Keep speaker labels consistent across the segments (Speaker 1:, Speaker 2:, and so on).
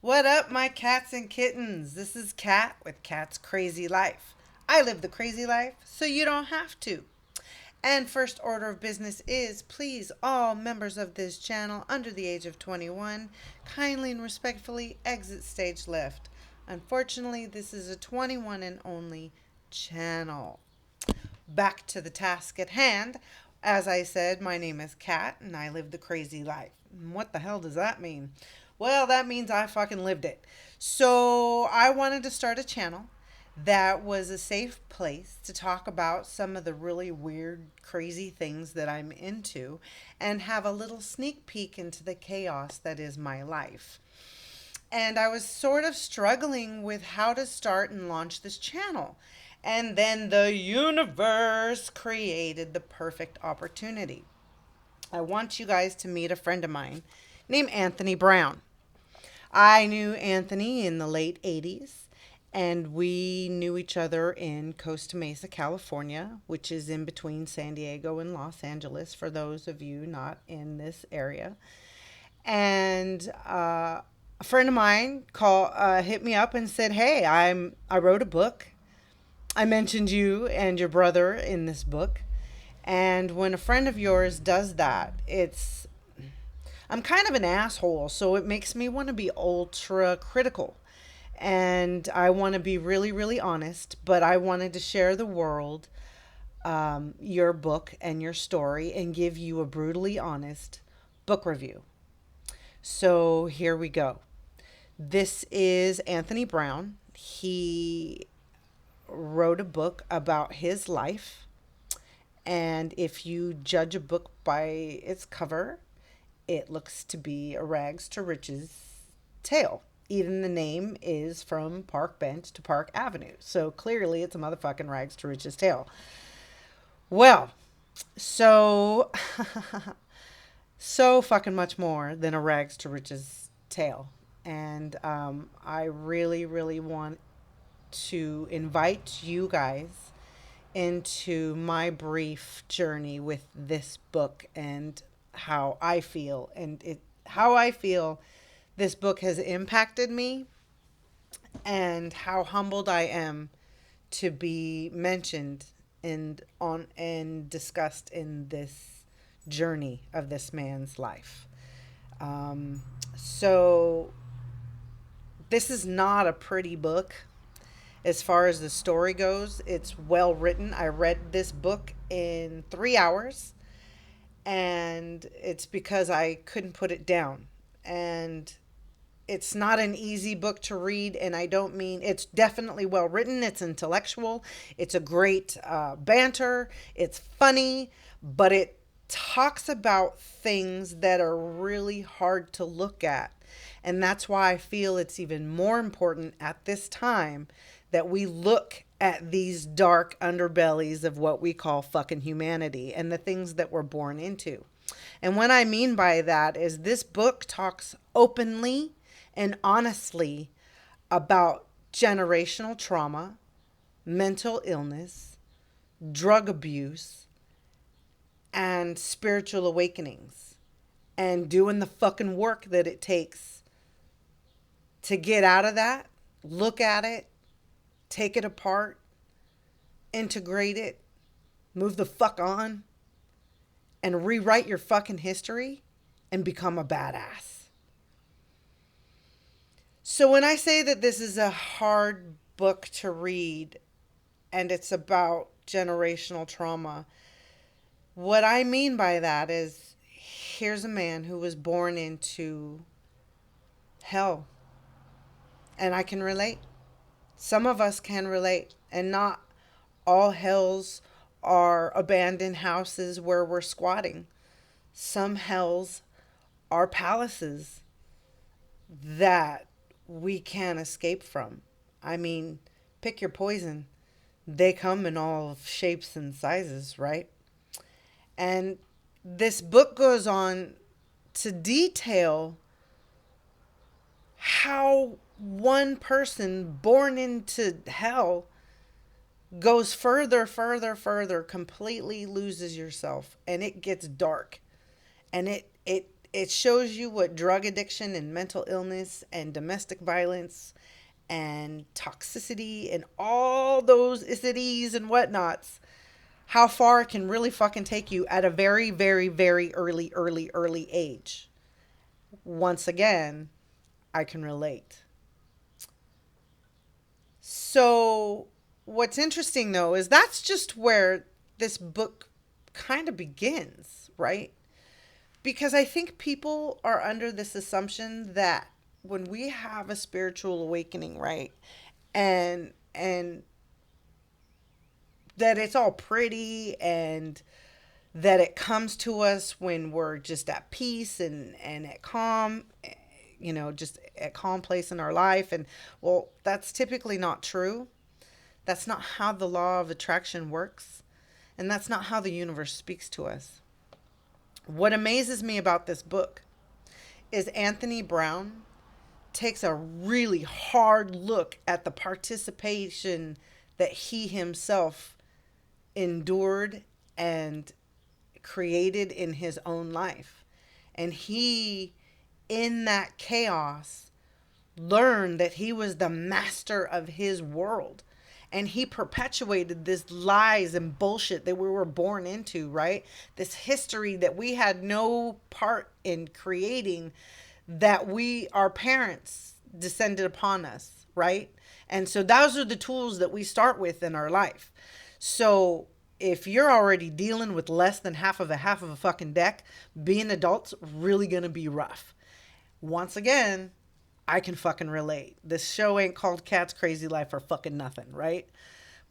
Speaker 1: What up, my cats and kittens? This is Cat with Cat's Crazy Life. I live the crazy life so you don't have to. And first order of business is please, all members of this channel under the age of 21 kindly and respectfully exit stage left. Unfortunately, this is a 21 and only channel. Back to the task at hand. As I said, my name is Kat and I live the crazy life. What the hell does that mean? Well, that means I fucking lived it. So I wanted to start a channel that was a safe place to talk about some of the really weird, crazy things that I'm into and have a little sneak peek into the chaos that is my life. And I was sort of struggling with how to start and launch this channel. And then the universe created the perfect opportunity. I want you guys to meet a friend of mine named Anthony Brown. I knew Anthony in the late 80s, and we knew each other in Costa Mesa, California, which is in between San Diego and Los Angeles, for those of you not in this area. And a friend of mine hit me up and said, "Hey, I wrote a book. I mentioned you and your brother in this book. And when a friend of yours does that, I'm kind of an asshole, so it makes me want to be ultra critical. And I want to be really, really honest, but I wanted to share the world your book and your story and give you a brutally honest book review. So here we go. This is Anthony Brown. He wrote a book about his life. And if you judge a book by its cover, it looks to be a rags to riches tale. Even the name is from Park Bench to Park Avenue. So clearly it's a motherfucking rags to riches tale. Well, so so fucking much more than a rags to riches tale. And I really, really want to invite you guys into my brief journey with this book and how I feel this book has impacted me and how humbled I am to be mentioned and discussed in this journey of this man's life. So this is not a pretty book as far as the story goes. It's well written. I read this book in 3 hours, and it's because I couldn't put it down. And it's not an easy book to read, and I don't mean it's definitely well written. It's intellectual. It's a great banter. It's funny, but it talks about things that are really hard to look at. And that's why I feel it's even more important at this time that we look at these dark underbellies of what we call fucking humanity and the things that we're born into. And what I mean by that is this book talks openly and honestly about generational trauma, mental illness, drug abuse, and spiritual awakenings, and doing the fucking work that it takes to get out of that, look at it, take it apart, integrate it, move the fuck on, and rewrite your fucking history and become a badass. So when I say that this is a hard book to read and it's about generational trauma, what I mean by that is here's a man who was born into hell, and I can relate. Some of us can relate, and not all hells are abandoned houses where we're squatting. Some hells are palaces that we can't escape from. I mean, pick your poison. They come in all shapes and sizes, right? And this book goes on to detail how one person born into hell goes further, further, further, completely loses yourself, and it gets dark, and it shows you what drug addiction and mental illness and domestic violence and toxicity and all those isities and whatnots, how far it can really fucking take you at a very, very, very early age. Once again, I can relate. So, what's interesting though is that's just where this book kind of begins, right? Because I think people are under this assumption that when we have a spiritual awakening, right? And that it's all pretty and that it comes to us when we're just at peace and at calm, just at calm place in our life. And well, that's typically not true. That's not how the law of attraction works. And that's not how the universe speaks to us. What amazes me about this book is Anthony Brown takes a really hard look at the participation that he himself endured and created in his own life. And he, in that chaos, learned that he was the master of his world. And he perpetuated this lies and bullshit that we were born into, right? This history that we had no part in creating, that our parents descended upon us, right? And so those are the tools that we start with in our life. So if you're already dealing with less than half of a fucking deck, being an adult's really gonna be rough. Once again, I can fucking relate. This show ain't called Cat's Crazy Life for fucking nothing, right?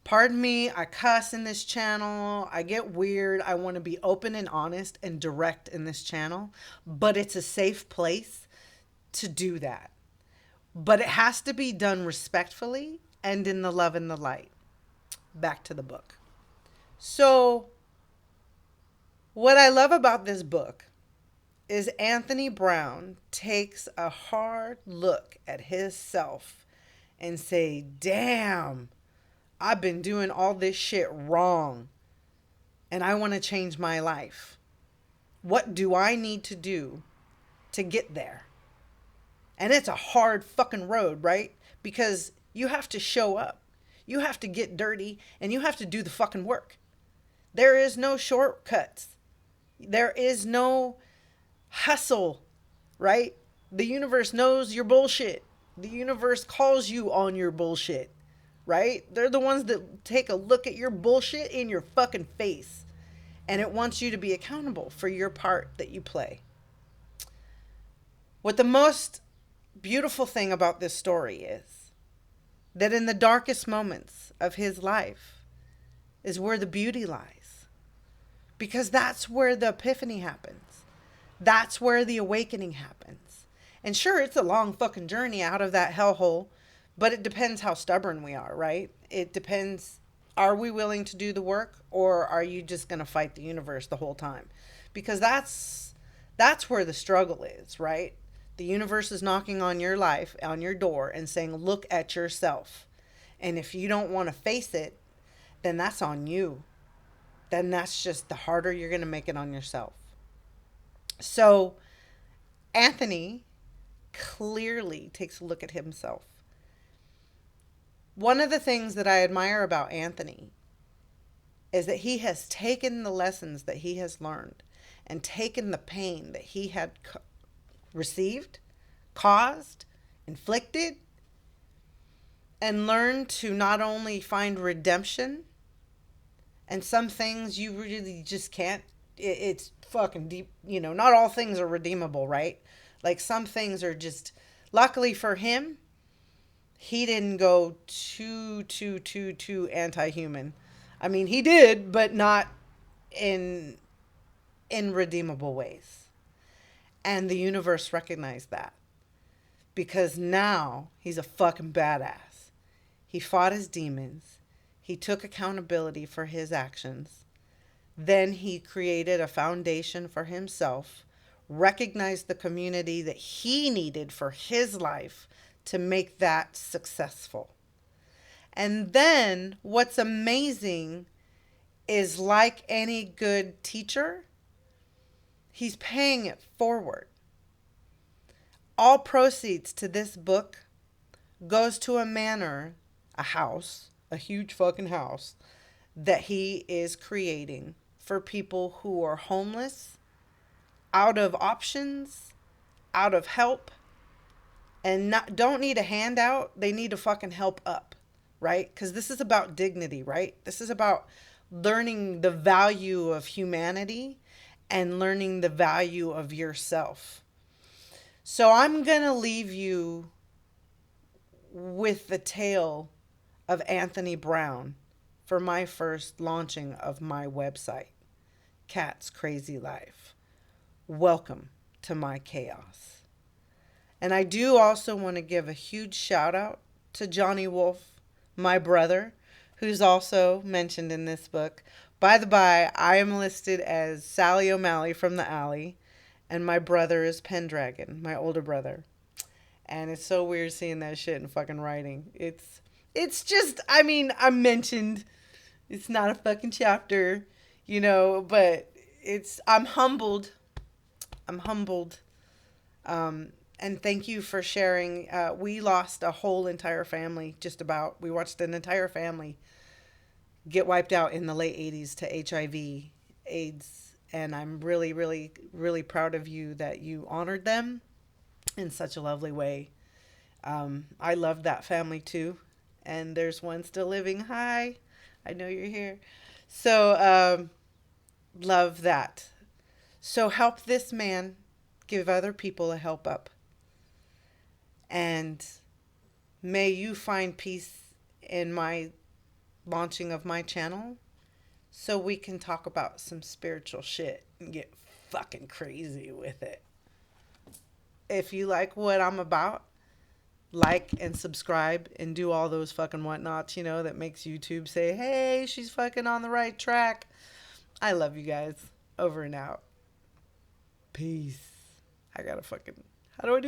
Speaker 1: Pardon me, I cuss in this channel. I get weird. I want to be open and honest and direct in this channel, but it's a safe place to do that. But it has to be done respectfully and in the love and the light. Back to the book. So, what I love about this book is Anthony Brown takes a hard look at himself and say, damn, I've been doing all this shit wrong and I want to change my life. What do I need to do to get there? And it's a hard fucking road, right? Because you have to show up. You have to get dirty and you have to do the fucking work. There is no shortcuts. There is no hustle, right? The universe knows your bullshit. The universe calls you on your bullshit, right? They're the ones that take a look at your bullshit in your fucking face. And it wants you to be accountable for your part that you play. What the most beautiful thing about this story is that in the darkest moments of his life is where the beauty lies. Because that's where the epiphany happens. That's where the awakening happens. And sure, it's a long fucking journey out of that hellhole, but it depends how stubborn we are, right? It depends. Are we willing to do the work, or are you just going to fight the universe the whole time? Because that's where the struggle is, right? The universe is knocking on your life, on your door, and saying, look at yourself. And if you don't want to face it, then that's on you. Then that's just the harder you're going to make it on yourself. So Anthony clearly takes a look at himself. One of the things that I admire about Anthony is that he has taken the lessons that he has learned and taken the pain that he had received, caused, inflicted, and learned to not only find redemption, and some things you really just can't, it's fucking deep, not all things are redeemable, right? Like some things are just, luckily for him, he didn't go too anti-human. I mean, he did, but not in redeemable ways. And the universe recognized that. Because now he's a fucking badass. He fought his demons. He took accountability for his actions. Then he created a foundation for himself, recognized the community that he needed for his life to make that successful. And then what's amazing is, like any good teacher, He's paying it forward. All proceeds to this book goes to a manor, a house, a huge fucking house that he is creating for people who are homeless, out of options, out of help, and don't need a handout. They need to fucking help up, right? Because this is about dignity, right? This is about learning the value of humanity and learning the value of yourself. So I'm going to leave you with the tale of Anthony Brown for my first launching of my website, Cat's Crazy Life. Welcome to my chaos. And I do also want to give a huge shout out to Johnny Wolf, my brother, who's also mentioned in this book. By the by, I am listed as Sally O'Malley from the Alley, and my brother is Pendragon, my older brother. And it's so weird seeing that shit in fucking writing. It's just, I mean, I'm mentioned. It's not a fucking chapter, but I'm humbled. I'm humbled. And thank you for sharing. We lost a whole entire family, just about. We watched an entire family get wiped out in the late 80s to HIV, AIDS. And I'm really, really, really proud of you that you honored them in such a lovely way. I loved that family too. And there's one still living. Hi, I know you're here. So, love that. So help this man give other people a help up. And may you find peace in my launching of my channel so we can talk about some spiritual shit and get fucking crazy with it. If you like what I'm about, like and subscribe and do all those fucking whatnots, that makes YouTube say, hey, she's fucking on the right track. I love you guys. Over and out. Peace. I gotta fucking, how do I do that?